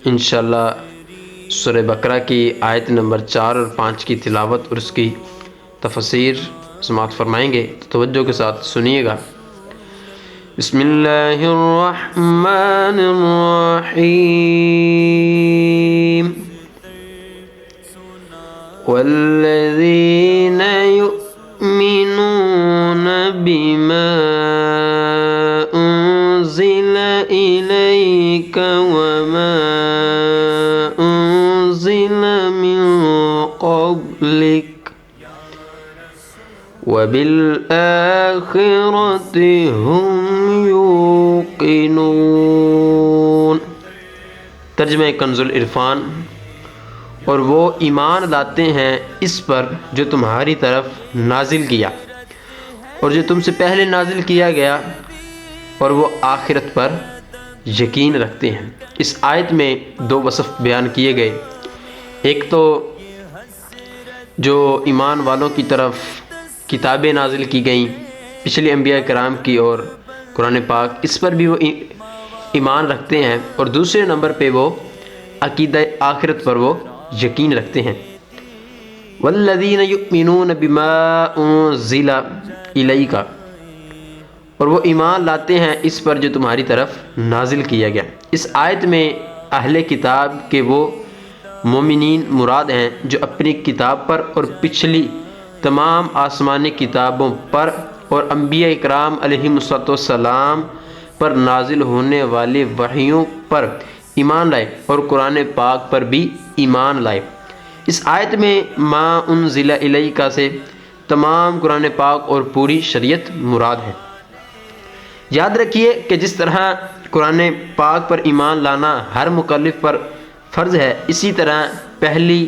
انشاءاللہ سورہ بقرہ کی آیت نمبر 4 اور 5 کی تلاوت اور اس کی تفسیر سماعت فرمائیں گے، تو توجہ کے ساتھ سنیے گا۔ بسم اللہ الرحمن الرحیم والذین یؤمنون بما انزل الیک وما انزل من قبلک وبالآخرة هم یوقنون۔ ترجمہ کنز العرفان۔ اور وہ ایمان لاتے ہیں اس پر جو تمہاری طرف نازل کیا اور جو تم سے پہلے نازل کیا گیا، اور وہ آخرت پر یقین رکھتے ہیں۔ اس آیت میں دو وصف بیان کیے گئے، ایک تو جو ایمان والوں کی طرف کتابیں نازل کی گئیں پچھلے انبیاء کرام کی اور قرآن پاک، اس پر بھی وہ ایمان رکھتے ہیں، اور دوسرے نمبر پہ وہ عقیدہ آخرت پر وہ یقین رکھتے ہیں۔ والذین یؤمنون بما انزل الیک، اور وہ ایمان لاتے ہیں اس پر جو تمہاری طرف نازل کیا گیا۔ اس آیت میں اہل کتاب کے وہ مومنین مراد ہیں جو اپنی کتاب پر اور پچھلی تمام آسمانی کتابوں پر اور انبیاء اکرام علیہم السلام پر نازل ہونے والی وحیوں پر ایمان لائے اور قرآن پاک پر بھی ایمان لائے۔ اس آیت میں ما انزل الیک سے تمام قرآن پاک اور پوری شریعت مراد ہے۔ یاد رکھیے کہ جس طرح قرآن پاک پر ایمان لانا ہر مکلف پر فرض ہے، اسی طرح پہلی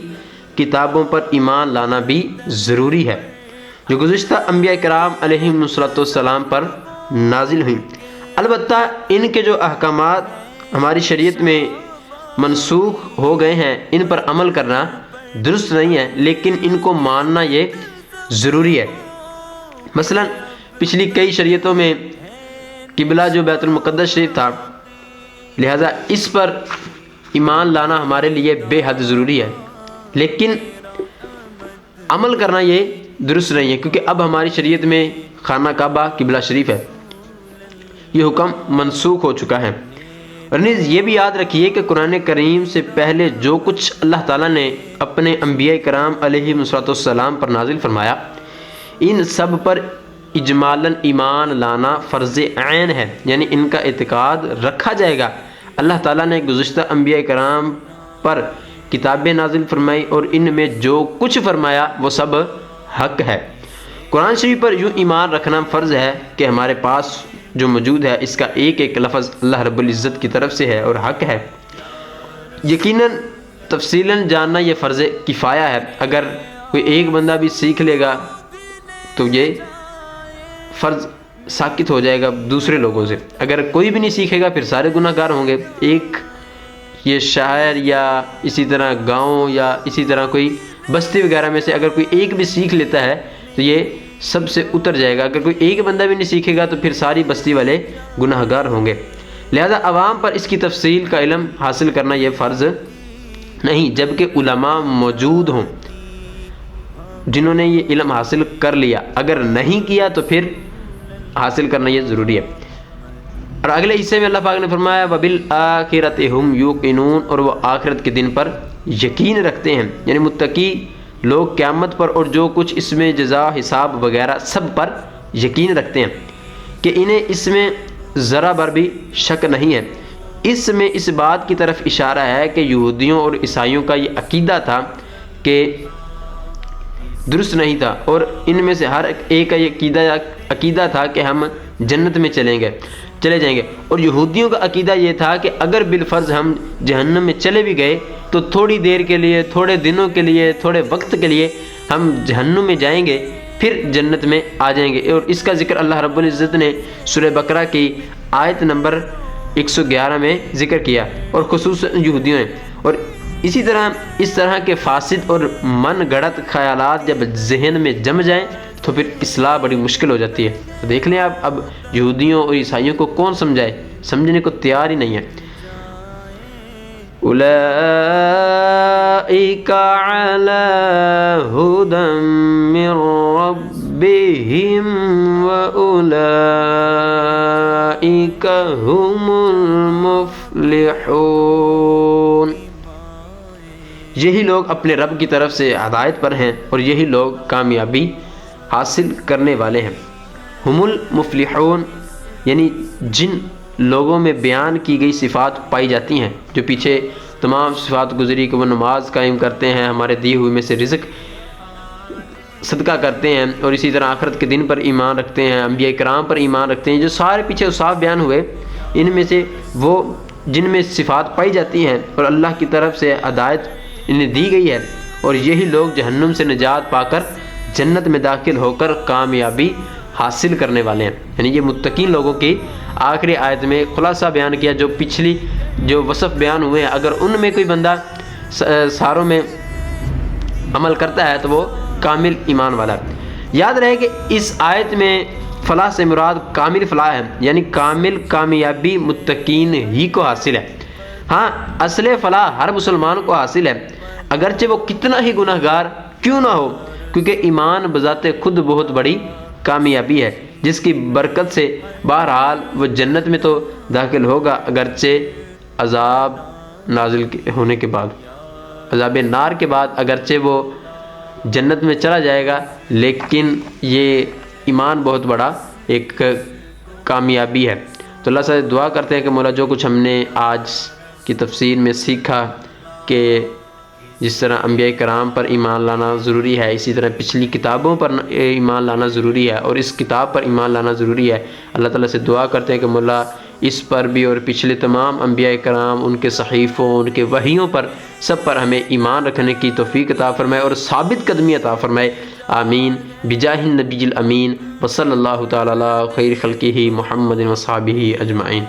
کتابوں پر ایمان لانا بھی ضروری ہے جو گزشتہ انبیاء کرام علیہم السلام پر نازل ہوئیں۔ البتہ ان کے جو احکامات ہماری شریعت میں منسوخ ہو گئے ہیں ان پر عمل کرنا درست نہیں ہے، لیکن ان کو ماننا یہ ضروری ہے۔ مثلا پچھلی کئی شریعتوں میں قبلہ جو بیت المقدس شریف تھا، لہذا اس پر ایمان لانا ہمارے لیے بے حد ضروری ہے، لیکن عمل کرنا یہ درست نہیں ہے، کیونکہ اب ہماری شریعت میں خانہ کعبہ قبلہ شریف ہے، یہ حکم منسوخ ہو چکا ہے۔ اور نیز یہ بھی یاد رکھیے کہ قرآن کریم سے پہلے جو کچھ اللہ تعالیٰ نے اپنے انبیاء کرام علیہم السلام پر نازل فرمایا، ان سب پر اجمالاً ایمان لانا فرض عین ہے، یعنی ان کا اعتقاد رکھا جائے گا۔ اللہ تعالیٰ نے گزشتہ انبیاء کرام پر کتابیں نازل فرمائی اور ان میں جو کچھ فرمایا وہ سب حق ہے۔ قرآن شریف پر یوں ایمان رکھنا فرض ہے کہ ہمارے پاس جو موجود ہے اس کا ایک ایک لفظ اللہ رب العزت کی طرف سے ہے اور حق ہے۔ یقیناً تفصیلاً جاننا یہ فرض کفایہ ہے، اگر کوئی ایک بندہ بھی سیکھ لے گا تو یہ فرض ساقط ہو جائے گا دوسرے لوگوں سے۔ اگر کوئی بھی نہیں سیکھے گا پھر سارے گناہ گار ہوں گے۔ ایک یہ شہر یا اسی طرح گاؤں یا اسی طرح کوئی بستی وغیرہ میں سے اگر کوئی ایک بھی سیکھ لیتا ہے تو یہ سب سے اتر جائے گا۔ اگر کوئی ایک بندہ بھی نہیں سیکھے گا تو پھر ساری بستی والے گناہ گار ہوں گے۔ لہذا عوام پر اس کی تفصیل کا علم حاصل کرنا یہ فرض نہیں، جبکہ علماء موجود ہوں جنہوں نے یہ علم حاصل کر لیا، اگر نہیں کیا تو پھر حاصل کرنا یہ ضروری ہے۔ اور اگلے حصے میں اللہ پاک نے فرمایا وَبِالْآخِرَةِ هُمْ يُوقِنُونَ، اور وہ آخرت کے دن پر یقین رکھتے ہیں، یعنی متقی لوگ قیامت پر اور جو کچھ اس میں جزا حساب وغیرہ سب پر یقین رکھتے ہیں کہ انہیں اس میں ذرا بر بھی شک نہیں ہے۔ اس میں اس بات کی طرف اشارہ ہے کہ یہودیوں اور عیسائیوں کا یہ عقیدہ تھا کہ درست نہیں تھا، اور ان میں سے ہر ایک کا یہ عقیدہ تھا کہ ہم جنت میں چلے جائیں گے، اور یہودیوں کا عقیدہ یہ تھا کہ اگر بالفرض ہم جہنم میں چلے بھی گئے تو تھوڑی دیر کے لیے، تھوڑے دنوں کے لیے، تھوڑے وقت کے لیے ہم جہنم میں جائیں گے پھر جنت میں آ جائیں گے۔ اور اس کا ذکر اللہ رب العزت نے سورہ بقرہ کی آیت نمبر 111 میں ذکر کیا، اور خصوصاً یہودیوں نے۔ اور اسی طرح اس طرح کے فاسد اور من گھڑت خیالات جب ذہن میں جم جائیں تو پھر اصلاح بڑی مشکل ہو جاتی ہے۔ تو دیکھ لیں آپ، اب یہودیوں اور عیسائیوں کو کون سمجھائے، سمجھنے کو تیار ہی نہیں ہے۔ اولئک علی ھدی من ربہم واولئک ھم المفلحون۔ یہی لوگ اپنے رب کی طرف سے ہدایت پر ہیں اور یہی لوگ کامیابی حاصل کرنے والے ہیں۔ ہم المفلحون یعنی جن لوگوں میں بیان کی گئی صفات پائی جاتی ہیں، جو پیچھے تمام صفات گزری کہ وہ نماز قائم کرتے ہیں، ہمارے دیے ہوئے میں سے رزق صدقہ کرتے ہیں، اور اسی طرح آخرت کے دن پر ایمان رکھتے ہیں، انبیاء کرام پر ایمان رکھتے ہیں، جو سارے پیچھے اوصاف بیان ہوئے، ان میں سے وہ جن میں صفات پائی جاتی ہیں اور اللہ کی طرف سے ہدایت انہیں دی گئی ہے، اور یہی لوگ جہنم سے نجات پا کر جنت میں داخل ہو کر کامیابی حاصل کرنے والے ہیں۔ یعنی یہ متقین لوگوں کی آخری آیت میں خلاصہ بیان کیا، جو پچھلی جو وصف بیان ہوئے ہیں، اگر ان میں کوئی بندہ ساروں میں عمل کرتا ہے تو وہ کامل ایمان والا ہے۔ یاد رہے کہ اس آیت میں فلاح سے مراد کامل فلاح ہے، یعنی کامل کامیابی متقین ہی کو حاصل ہے۔ ہاں، اصل فلاح ہر مسلمان کو حاصل ہے، اگرچہ وہ کتنا ہی گناہ گار کیوں نہ ہو، کیونکہ ایمان بذات خود بہت بڑی کامیابی ہے، جس کی برکت سے بہرحال وہ جنت میں تو داخل ہوگا، اگرچہ عذاب نازل ہونے کے بعد، عذاب نار کے بعد اگرچہ وہ جنت میں چلا جائے گا، لیکن یہ ایمان بہت بڑا ایک کامیابی ہے۔ تو اللہ سے دعا کرتے ہیں کہ مولا جو کچھ ہم نے آج کی تفسیر میں سیکھا کہ جس طرح انبیاء کرام پر ایمان لانا ضروری ہے، اسی طرح پچھلی کتابوں پر ایمان لانا ضروری ہے، اور اس کتاب پر ایمان لانا ضروری ہے۔ اللہ تعالیٰ سے دعا کرتے ہیں کہ مولا اس پر بھی اور پچھلے تمام انبیاء کرام، ان کے صحیفوں، ان کے وحیوں پر، سب پر ہمیں ایمان رکھنے کی توفیق عطا فرمائے اور ثابت قدمی عطا فرمائے۔ آمین بجاہ النبی الامین وصلی اللہ تعالی علی خیر خلقہ محمد وصحبہ اجمعین۔